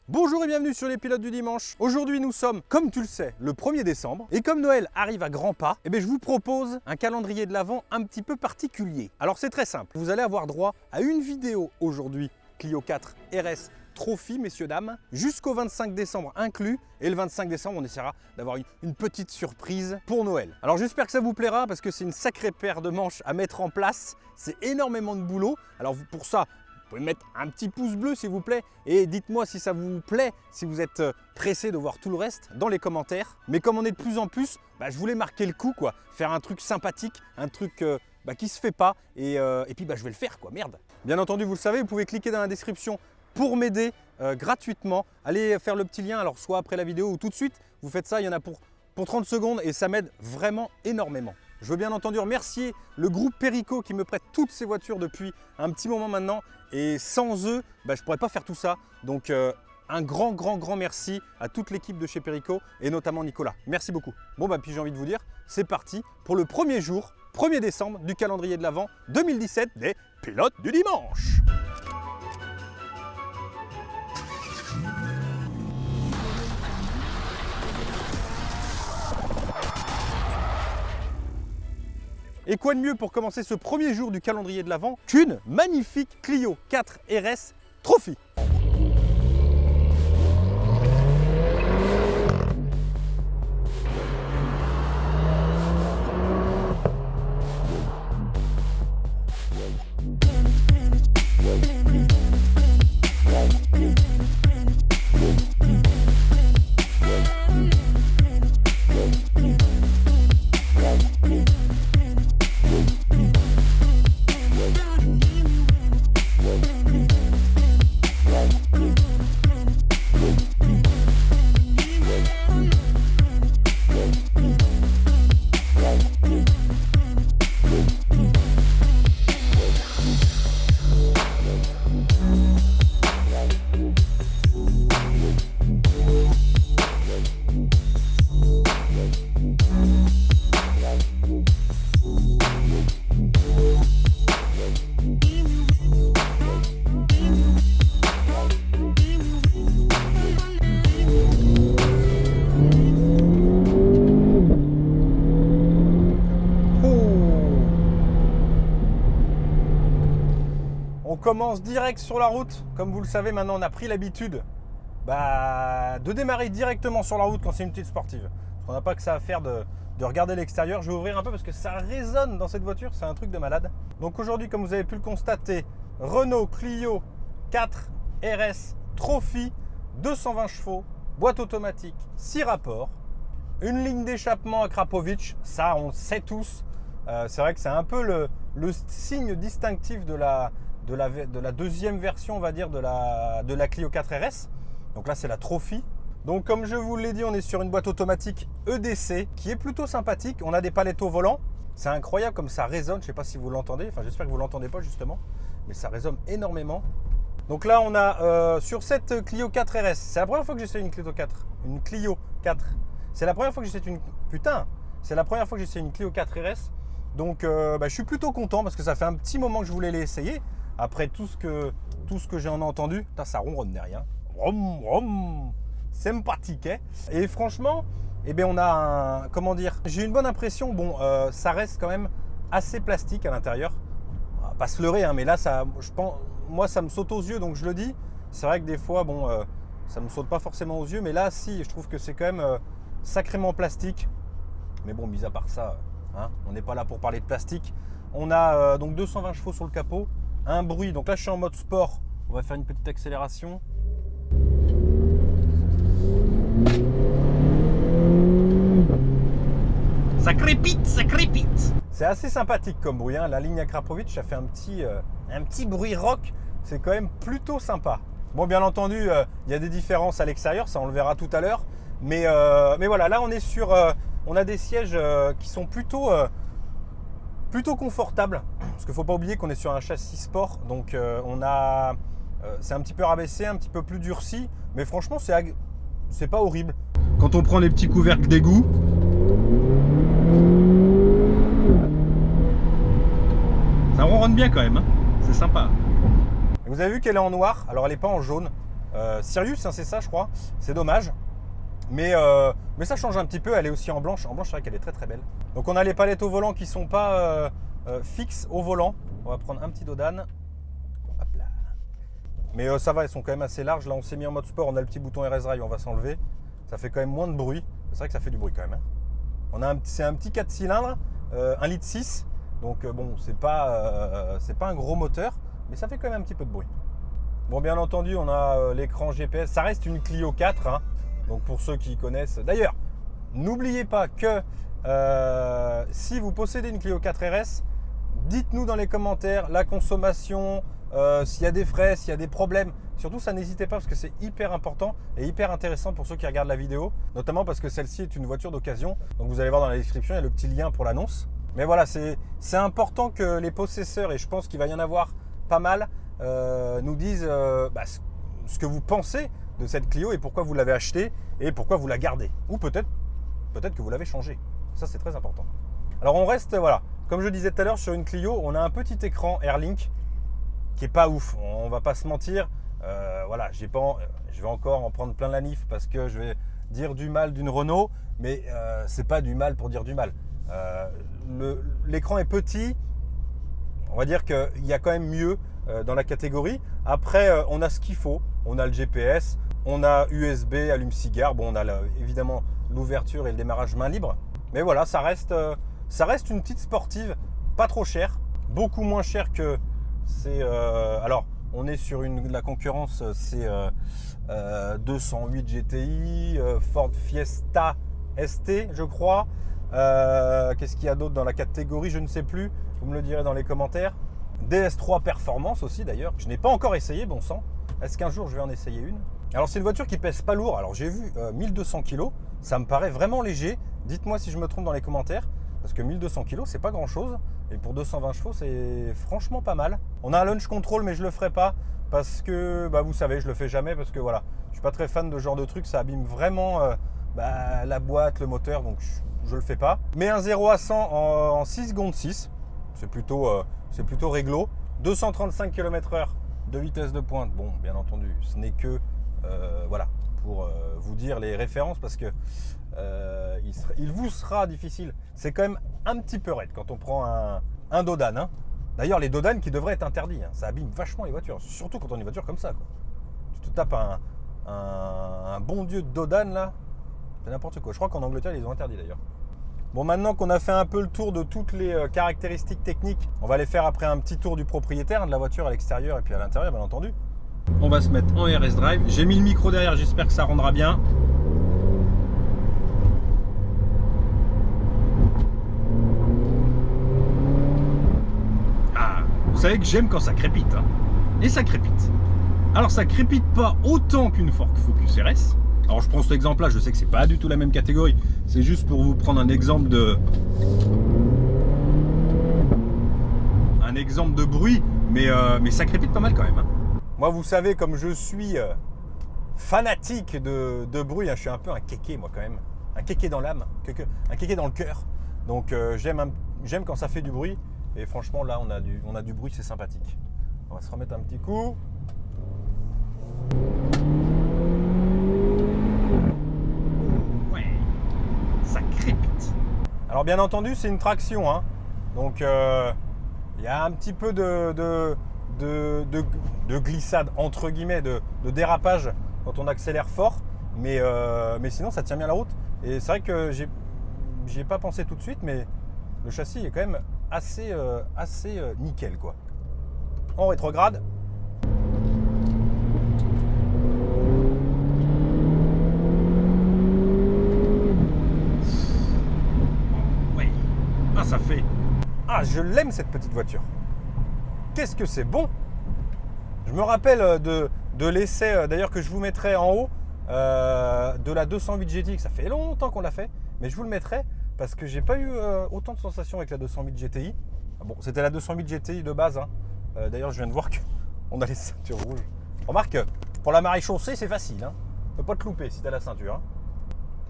Bonjour et bienvenue sur les pilotes du dimanche. Aujourd'hui nous sommes, comme tu le sais, le 1er décembre. Et comme Noël arrive à grands pas, je vous propose un calendrier de l'Avent un petit peu particulier. Alors c'est très simple, vous allez avoir droit à une vidéo aujourd'hui, Clio 4 RS Trophy, messieurs, dames, jusqu'au 25 décembre inclus. Et le 25 décembre, on essaiera d'avoir une petite surprise pour Noël. Alors j'espère que ça vous plaira parce que c'est une sacrée paire de manches à mettre en place. C'est énormément de boulot. Alors pour ça, vous pouvez mettre un petit pouce bleu s'il vous plaît et dites-moi si ça vous plaît, si vous êtes pressé de voir tout le reste dans les commentaires. Mais comme on est de plus en plus, je voulais marquer le coup, quoi. Faire un truc sympathique, un truc qui se fait pas et puis je vais le faire, quoi, merde. Bien entendu, vous le savez, vous pouvez cliquer dans la description pour m'aider gratuitement. Allez faire le petit lien, alors soit après la vidéo ou tout de suite. Vous faites ça, il y en a pour 30 secondes et ça m'aide vraiment énormément. Je veux bien entendu remercier le groupe Perico qui me prête toutes ces voitures depuis un petit moment maintenant. Et sans eux, je ne pourrais pas faire tout ça. Donc un grand merci à toute l'équipe de chez Perico et notamment Nicolas. Merci beaucoup. Bon puis j'ai envie de vous dire, c'est parti pour le premier jour, 1er décembre du calendrier de l'Avent 2017 des pilotes du dimanche. Et quoi de mieux pour commencer ce premier jour du calendrier de l'Avent qu'une magnifique Clio 4 RS Trophy. On commence direct sur la route. Comme vous le savez, maintenant on a pris l'habitude de démarrer directement sur la route quand c'est une petite sportive. On n'a pas que ça à faire de regarder l'extérieur. Je vais ouvrir un peu parce que ça résonne dans cette voiture, c'est un truc de malade. Donc aujourd'hui, comme vous avez pu le constater, Renault Clio 4 RS Trophy, 220 chevaux, boîte automatique, 6 rapports, une ligne d'échappement à Krapovic, ça on le sait tous. C'est vrai que c'est un peu le signe distinctif de la deuxième version, on va dire, de la Clio 4 RS. Donc là, c'est la Trophy. Donc comme je vous l'ai dit, on est sur une boîte automatique EDC qui est plutôt sympathique. On a des palettes au volant. C'est incroyable comme ça résonne. Je ne sais pas si vous l'entendez. Enfin, j'espère que vous ne l'entendez pas justement. Mais ça résonne énormément. Donc là, on a sur cette Clio 4 RS. C'est la première fois que j'essaie une Clio 4. Une Clio 4. C'est la première fois que j'essaie une... Putain, c'est la première fois que j'essaie une Clio 4 RS. Donc je suis plutôt content parce que ça fait un petit moment que je voulais l'essayer. Après tout ce que j'en ai entendu, putain, ça ronronne derrière. Rom, rom, sympathique. Hein. Et franchement, on a j'ai une bonne impression. Bon, ça reste quand même assez plastique à l'intérieur. On va pas se leurrer, hein, mais là, moi, ça me saute aux yeux, donc je le dis. C'est vrai que des fois, ça me saute pas forcément aux yeux, mais là, si, je trouve que c'est quand même sacrément plastique. Mais bon, mis à part ça, on n'est pas là pour parler de plastique. On a donc 220 chevaux sur le capot. Un bruit, donc là je suis en mode sport, on va faire une petite accélération. Ça crépite, ça crépite. C'est assez sympathique comme bruit, hein. La ligne à Krapovic, ça fait un petit bruit rock, c'est quand même plutôt sympa. Bon, bien entendu, il y a des différences à l'extérieur, ça on le verra tout à l'heure. Mais voilà, là on est sur, on a des sièges qui sont plutôt confortable parce qu'il ne faut pas oublier qu'on est sur un châssis sport, donc c'est un petit peu rabaissé, un petit peu plus durci, mais franchement c'est pas horrible. Quand on prend les petits couvercles d'égout, ça ronronne bien quand même, hein. C'est sympa. Vous avez vu qu'elle est en noir, alors elle n'est pas en jaune. Sirius, hein, c'est ça je crois. C'est dommage. Mais ça change un petit peu. Elle est aussi en blanche. En blanche, c'est vrai qu'elle est très très belle. Donc on a les palettes au volant qui sont pas fixes au volant. On va prendre un petit Dodan. Hop là. Mais ça va, elles sont quand même assez larges. Là, on s'est mis en mode sport. On a le petit bouton RS Drive. On va s'enlever. Ça fait quand même moins de bruit. C'est vrai que ça fait du bruit quand même. Hein. C'est un petit 4 cylindres, 1,6 litre. Donc bon, c'est pas un gros moteur. Mais ça fait quand même un petit peu de bruit. Bon, bien entendu, on a l'écran GPS. Ça reste une Clio 4. Hein. Donc pour ceux qui connaissent. D'ailleurs, n'oubliez pas que si vous possédez une Clio 4 RS, dites-nous dans les commentaires la consommation, s'il y a des frais, s'il y a des problèmes. Surtout, ça n'hésitez pas parce que c'est hyper important et hyper intéressant pour ceux qui regardent la vidéo. Notamment parce que celle-ci est une voiture d'occasion. Donc vous allez voir dans la description, il y a le petit lien pour l'annonce. Mais voilà, c'est important que les possesseurs, et je pense qu'il va y en avoir pas mal, nous disent ce que vous pensez de cette Clio et pourquoi vous l'avez achetée et pourquoi vous la gardez. Ou peut-être que vous l'avez changée. Ça, c'est très important. Alors on reste, voilà, comme je disais tout à l'heure, sur une Clio, on a un petit écran Airlink qui est pas ouf. On va pas se mentir. Voilà, je vais encore en prendre plein la nif parce que je vais dire du mal d'une Renault, mais c'est pas du mal pour dire du mal. L'écran est petit. On va dire qu'il y a quand même mieux dans la catégorie. Après, on a ce qu'il faut. On a le GPS, on a USB, allume-cigare. Bon, on a évidemment l'ouverture et le démarrage main libre. Mais voilà, ça reste une petite sportive, pas trop chère, beaucoup moins chère que c'est. Alors, on est sur la concurrence, c'est 208 GTI, Ford Fiesta ST, je crois. Qu'est-ce qu'il y a d'autre dans la catégorie? Je ne sais plus. Vous me le direz dans les commentaires. DS3 Performance aussi d'ailleurs. Je n'ai pas encore essayé, bon sang. Est-ce qu'un jour je vais en essayer une? Alors c'est une voiture qui pèse pas lourd. Alors j'ai vu 1200 kg. Ça me paraît vraiment léger. Dites-moi si je me trompe dans les commentaires. Parce que 1200 kg, c'est pas grand chose. Et pour 220 chevaux, c'est franchement pas mal. On a un launch control, mais je le ferai pas. Parce que, vous savez, je le fais jamais. Parce que voilà, je suis pas très fan de ce genre de truc. Ça abîme vraiment la boîte, le moteur. Donc je le fais pas. Mais un 0 à 100 en 6 secondes 6. C'est plutôt réglo. 235 km/h de vitesse de pointe. Bon, bien entendu, ce n'est que voilà, pour vous dire les références parce que il vous sera difficile. C'est quand même un petit peu raide quand on prend un Dodan. Hein. D'ailleurs, les Dodan qui devraient être interdits. Hein. Ça abîme vachement les voitures, surtout quand on a une voiture comme ça. Quoi. Tu te tapes un bon dieu de Dodan là, c'est n'importe quoi. Je crois qu'en Angleterre, ils ont interdit d'ailleurs. Bon, maintenant qu'on a fait un peu le tour de toutes les caractéristiques techniques, on va aller faire après un petit tour du propriétaire de la voiture à l'extérieur et puis à l'intérieur, bien entendu. On va se mettre en RS Drive. J'ai mis le micro derrière, j'espère que ça rendra bien. Ah, vous savez que j'aime quand ça crépite. Hein. Et ça crépite. Alors ça crépite pas autant qu'une Ford Focus RS. Alors je prends cet exemple-là, je sais que c'est pas du tout la même catégorie. C'est juste pour vous prendre un exemple de bruit, mais ça crépite pas mal quand même. Hein. Moi, vous savez, comme je suis fanatique de bruit, hein, je suis un peu un kéké moi quand même, un kéké dans l'âme, un kéké dans le cœur. Donc j'aime quand ça fait du bruit. Et franchement, là, on a du bruit, c'est sympathique. On va se remettre un petit coup. Alors bien entendu, c'est une traction, hein. Donc il y a un petit peu de glissade, entre guillemets, de dérapage quand on accélère fort, mais sinon ça tient bien la route. Et c'est vrai que j'y ai pas pensé tout de suite, mais le châssis est quand même assez nickel, quoi. On rétrograde. Ça fait... Ah, je l'aime cette petite voiture. Qu'est-ce que c'est bon. Je me rappelle de l'essai, d'ailleurs que je vous mettrai en haut, de la 208 GTI. Ça fait longtemps qu'on l'a fait, mais je vous le mettrai parce que j'ai pas eu autant de sensations avec la 208 GTI. Bon, c'était la 208 GTI de base. Hein. D'ailleurs, je viens de voir qu'on a les ceintures rouges. Remarque, pour la marée chaussée, c'est facile. Hein. Tu peux pas te louper si tu as la ceinture. Hein.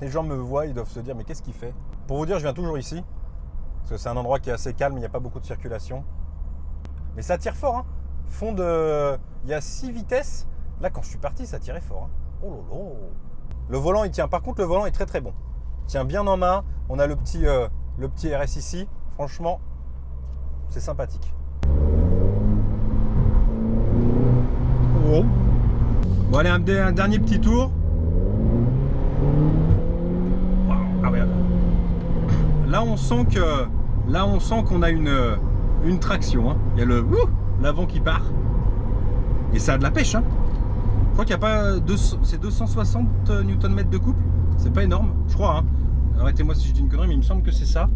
Les gens me voient, ils doivent se dire, mais qu'est-ce qu'il fait? Pour vous dire, je viens toujours ici. Parce que c'est un endroit qui est assez calme, il n'y a pas beaucoup de circulation. Mais ça tire fort. Hein. Il y a 6 vitesses Là, quand je suis parti, ça tirait fort. Hein. Oh là là. Le volant, il tient. Par contre, le volant est très très bon. Il tient bien en main. On a le petit RS ici. Franchement, c'est sympathique. Oh. Bon, allez, un dernier petit tour. Wow. Ah ouais. Là, on sent qu'on a une traction. Hein. Il y a l'avant qui part. Et ça a de la pêche. Hein. Je crois qu'il n'y a pas c'est 260 Nm de couple. C'est pas énorme, je crois. Hein. Arrêtez-moi si je dis une connerie, mais il me semble que c'est ça.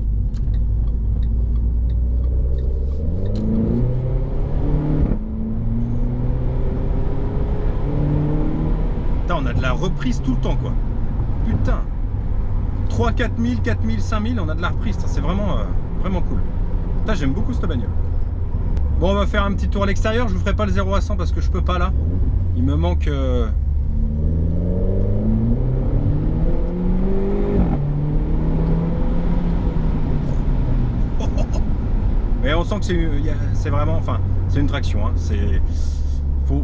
Putain, on a de la reprise tout le temps, quoi. Putain. 3, 4000, 4000, 5000, on a de la reprise. C'est vraiment, vraiment cool. Putain, j'aime beaucoup cette bagnole. Bon, on va faire un petit tour à l'extérieur. Je vous ferai pas le 0 à 100 parce que je peux pas là. Il me manque... Mais on sent que c'est vraiment... Enfin, c'est une traction. Hein.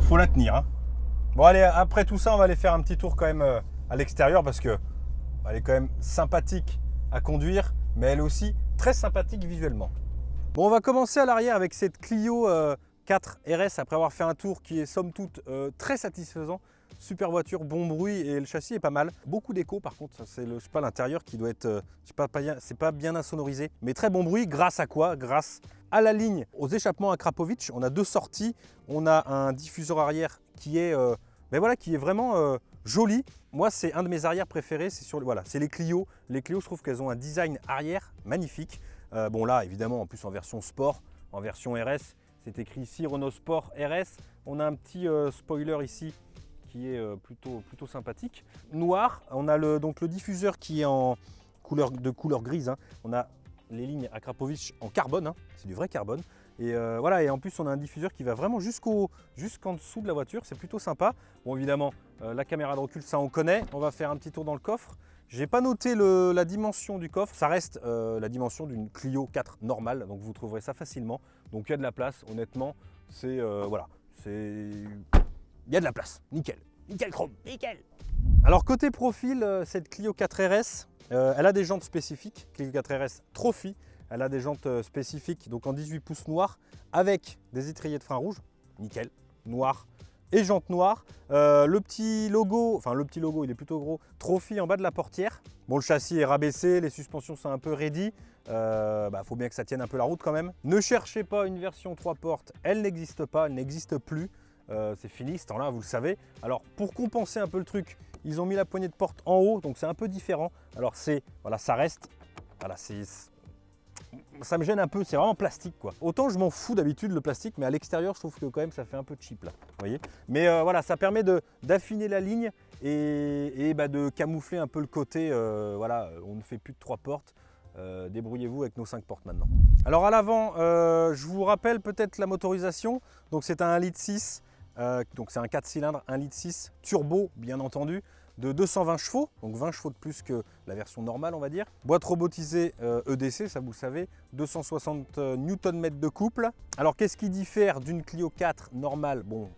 Faut la tenir. Hein. Bon, allez, après tout ça, on va aller faire un petit tour quand même à l'extérieur parce que elle est quand même sympathique à conduire, mais elle est aussi très sympathique visuellement. Bon, on va commencer à l'arrière avec cette Clio 4 RS après avoir fait un tour qui est somme toute très satisfaisant. Super voiture, bon bruit et le châssis est pas mal. Beaucoup d'écho par contre, c'est je sais pas l'intérieur qui doit être, c'est pas bien insonorisé, mais très bon bruit. Grâce à quoi? Grâce à la ligne, aux échappements à Krapovic. On a deux sorties, on a un diffuseur arrière qui est, qui est vraiment joli. Moi, c'est un de mes arrières préférés, c'est les Clio. Les Clio, je trouve qu'elles ont un design arrière magnifique. Bon là, évidemment, en plus en version sport, en version RS, c'est écrit ici Renault Sport RS. On a un petit spoiler ici qui est plutôt sympathique. Noir, on a donc le diffuseur qui est en couleur grise. Hein. On a les lignes à Krapovic en carbone, hein. C'est du vrai carbone. Et voilà, et en plus on a un diffuseur qui va vraiment jusqu'en dessous de la voiture, c'est plutôt sympa. Bon, évidemment, la caméra de recul, ça on connaît. On va faire un petit tour dans le coffre. J'ai pas noté la dimension du coffre, ça reste la dimension d'une Clio 4 normale, donc vous trouverez ça facilement. Donc il y a de la place, honnêtement, il y a de la place, nickel, nickel chrome, nickel. Alors côté profil, cette Clio 4 RS, elle a des jantes spécifiques, Clio 4 RS Trophy, elle a des jantes spécifiques, donc en 18 pouces noir, avec des étriers de frein rouge, nickel, noir. Et jantes noires, le petit logo, il est plutôt gros, Trophy en bas de la portière. Bon, le châssis est rabaissé, les suspensions sont un peu raidies, faut bien que ça tienne un peu la route quand même. Ne cherchez pas une version 3 portes, elle n'existe pas, elle n'existe plus, c'est fini ce temps-là, vous le savez. Alors pour compenser un peu le truc, ils ont mis la poignée de porte en haut, donc c'est un peu différent. Alors ça reste, ça me gêne un peu, c'est vraiment plastique quoi. Autant je m'en fous d'habitude le plastique, mais à l'extérieur je trouve que quand même ça fait un peu cheap là, vous voyez. Mais ça permet d'affiner la ligne et de camoufler un peu le côté, on ne fait plus de 3 portes, débrouillez-vous avec nos 5 portes maintenant. Alors à l'avant, je vous rappelle peut-être la motorisation, donc c'est un 1,6 litre, donc c'est un 4 cylindres, 1,6 litre turbo bien entendu, de 220 chevaux, donc 20 chevaux de plus que la version normale on va dire. Boîte robotisée EDC, ça vous le savez, 260 Nm de couple. Alors qu'est-ce qui diffère d'une Clio 4 normale? Bon,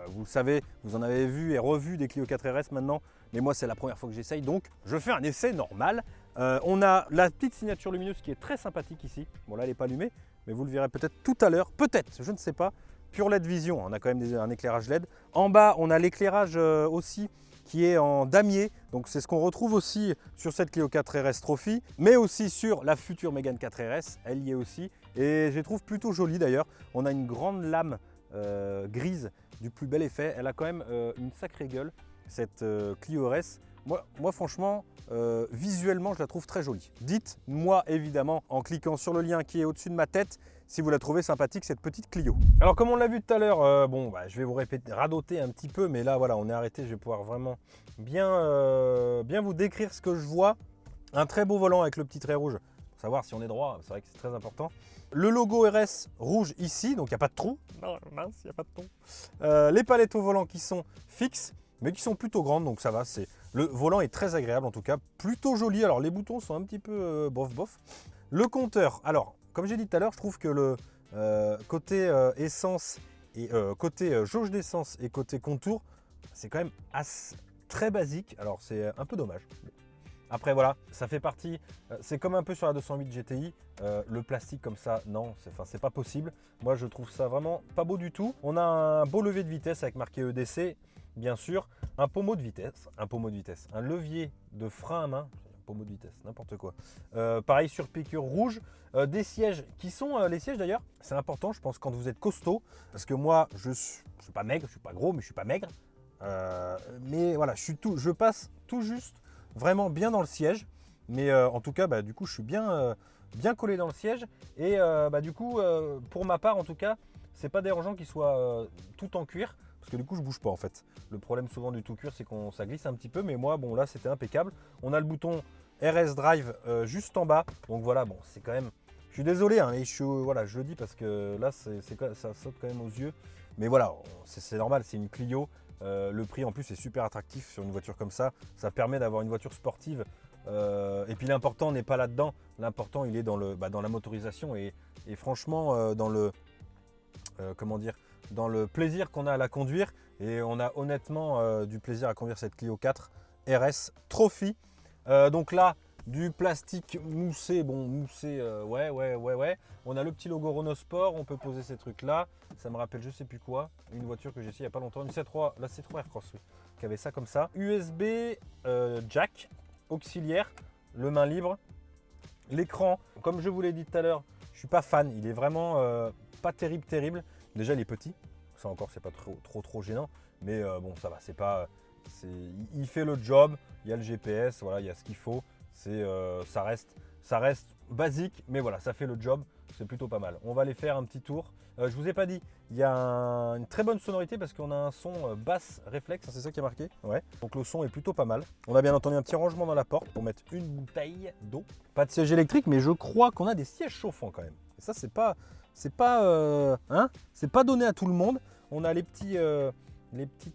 vous le savez, vous en avez vu et revu des Clio 4 RS maintenant, mais moi c'est la première fois que j'essaye, donc je fais un essai normal. On a la petite signature lumineuse qui est très sympathique ici. Bon là elle n'est pas allumée, mais vous le verrez peut-être tout à l'heure, peut-être, je ne sais pas. Pure LED Vision, on a quand même un éclairage LED. En bas on a l'éclairage aussi qui est en damier, donc c'est ce qu'on retrouve aussi sur cette Clio 4 RS Trophy, mais aussi sur la future Mégane 4 RS, elle y est aussi, et je les trouve plutôt jolie d'ailleurs. On a une grande lame grise du plus bel effet, elle a quand même une sacrée gueule, cette Clio RS. Moi franchement, visuellement je la trouve très jolie. Dites-moi évidemment en cliquant sur le lien qui est au-dessus de ma tête si vous la trouvez sympathique cette petite Clio. Alors comme on l'a vu tout à l'heure, je vais vous radoter un petit peu, mais là voilà on est arrêté, je vais pouvoir vraiment bien vous décrire ce que je vois. Un très beau volant avec le petit trait rouge, pour savoir si on est droit, c'est vrai que c'est très important. Le logo RS rouge ici, donc il n'y a pas de trou, non mince, il n'y a pas de trou. Les palettes au volant qui sont fixes, mais qui sont plutôt grandes, donc ça va, le volant est très agréable en tout cas, plutôt joli. Alors les boutons sont un petit peu bof. Le compteur, alors comme j'ai dit tout à l'heure, je trouve que le côté essence et côté jauge d'essence et côté contour, c'est quand même très basique. Alors c'est un peu dommage. Après voilà, ça fait partie, c'est comme un peu sur la 208 GTI, le plastique comme ça, non, c'est pas possible. Moi je trouve ça vraiment pas beau du tout. On a un beau levier de vitesse avec marqué EDC, bien sûr, un pommeau de vitesse, un levier de frein à main, un pommeau de vitesse, n'importe quoi. Pareil sur piqûre rouge, des sièges qui sont, les sièges d'ailleurs, c'est important je pense quand vous êtes costaud, parce que moi je suis pas maigre, je suis pas gros mais je suis pas maigre. Mais voilà, je passe tout juste vraiment bien dans le siège, mais en tout cas du coup je suis bien collé dans le siège et du coup pour ma part en tout cas c'est pas dérangeant qu'il soit tout en cuir parce que du coup je bouge pas en fait. Le problème souvent du tout cuir c'est ça glisse un petit peu, mais moi bon là c'était impeccable. On a le bouton RS Drive juste en bas, donc voilà, bon c'est quand même, je suis désolé hein, et voilà, je le dis parce que là ça saute quand même aux yeux, mais voilà c'est normal, c'est une Clio. Le prix en plus est super attractif sur une voiture comme ça permet d'avoir une voiture sportive et puis l'important n'est pas là-dedans, l'important il est dans la motorisation et franchement dans le dans le plaisir qu'on a à la conduire, et on a honnêtement du plaisir à conduire cette Clio 4 RS Trophy. Donc là du plastique moussé, ouais. On a le petit logo Renault Sport, on peut poser ces trucs là. Ça me rappelle je sais plus quoi, une voiture que j'ai essayé il n'y a pas longtemps, une C3, la C3 Aircross, oui, qui avait ça comme ça. USB, jack, auxiliaire, le main libre. L'écran, comme je vous l'ai dit tout à l'heure, je suis pas fan, il est vraiment pas terrible. Déjà il est petit, ça encore c'est pas trop gênant, mais bon ça va, il fait le job, il y a le GPS, voilà, il y a ce qu'il faut. Ça reste basique, mais voilà, ça fait le job, c'est plutôt pas mal. On va aller faire un petit tour. Je vous ai pas dit, il y a une très bonne sonorité parce qu'on a un son basse réflexe, c'est ça qui est marqué. Ouais. Donc le son est plutôt pas mal. On a bien entendu un petit rangement dans la porte pour mettre une bouteille d'eau. Pas de siège électrique, mais je crois qu'on a des sièges chauffants quand même. Et ça c'est pas donné à tout le monde. On a les petites,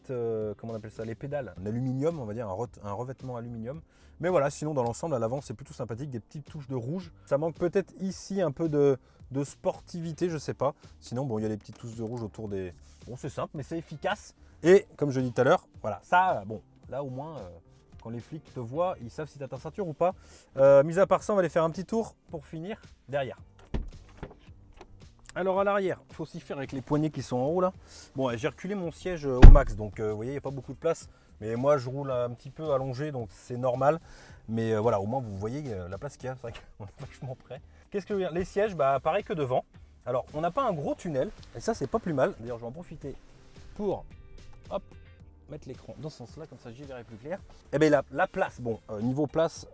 comment on appelle ça, les pédales en aluminium, on va dire un revêtement aluminium. Mais voilà, sinon dans l'ensemble à l'avant c'est plutôt sympathique, des petites touches de rouge. Ça manque peut-être ici un peu de sportivité, je sais pas. Sinon bon, il y a les petites touches de rouge autour des... Bon c'est simple mais c'est efficace. Et comme je dis tout à l'heure, voilà, ça, bon, là au moins quand les flics te voient, ils savent si tu as ta ceinture ou pas. Mis à part ça, on va aller faire un petit tour pour finir derrière. Alors à l'arrière, il faut s'y faire avec les poignées qui sont en haut là. Bon, j'ai reculé mon siège au max, donc vous voyez, il n'y a pas beaucoup de place. Mais moi, je roule un petit peu allongé, donc c'est normal. Mais voilà, au moins, vous voyez la place qu'il y a. C'est vrai qu'on est vachement près. Qu'est-ce que je veux dire? Les sièges, pareil que devant. Alors, on n'a pas un gros tunnel. Et ça, c'est pas plus mal. D'ailleurs, je vais en profiter pour mettre l'écran dans ce sens-là. Comme ça, j'y verrai plus clair. Et bien, la place, bon, niveau place,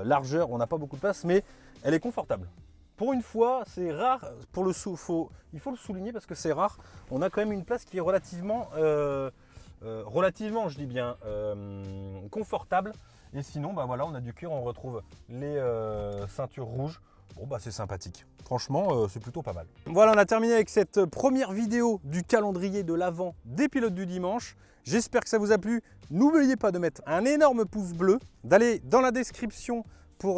largeur, on n'a pas beaucoup de place. Mais elle est confortable. Pour une fois, c'est rare, il faut le souligner parce que c'est rare. On a quand même une place qui est relativement, je dis bien, confortable. Et sinon, voilà, on a du cuir, on retrouve les ceintures rouges. Bon, c'est sympathique. Franchement, c'est plutôt pas mal. Voilà, on a terminé avec cette première vidéo du calendrier de l'Avent des pilotes du dimanche. J'espère que ça vous a plu. N'oubliez pas de mettre un énorme pouce bleu, d'aller dans la description pour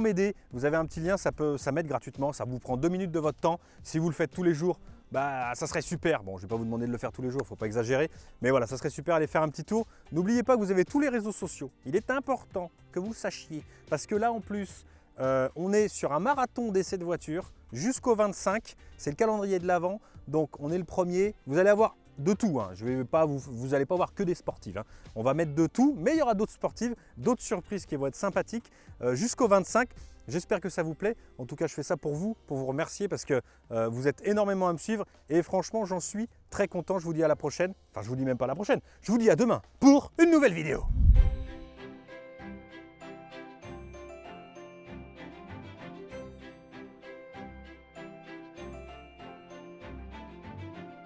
m'aider. Vous avez un petit lien, ça m'aide gratuitement, ça vous prend 2 minutes de votre temps. Si vous le faites tous les jours, ça serait super. Bon, je ne vais pas vous demander de le faire tous les jours, il ne faut pas exagérer. Mais voilà, ça serait super, allez faire un petit tour. N'oubliez pas que vous avez tous les réseaux sociaux. Il est important que vous le sachiez. Parce que là, en plus, on est sur un marathon d'essais de voitures jusqu'au 25. C'est le calendrier de l'Avent. Donc, on est le premier. Vous allez avoir de tout, hein. Vous n'allez pas voir que des sportives, hein. On va mettre de tout, mais il y aura d'autres sportives, d'autres surprises qui vont être sympathiques jusqu'au 25. J'espère que ça vous plaît. En tout cas, je fais ça pour vous remercier parce que vous êtes énormément à me suivre et franchement, j'en suis très content. Je vous dis à la prochaine. Enfin, je vous dis même pas à la prochaine. Je vous dis à demain pour une nouvelle vidéo.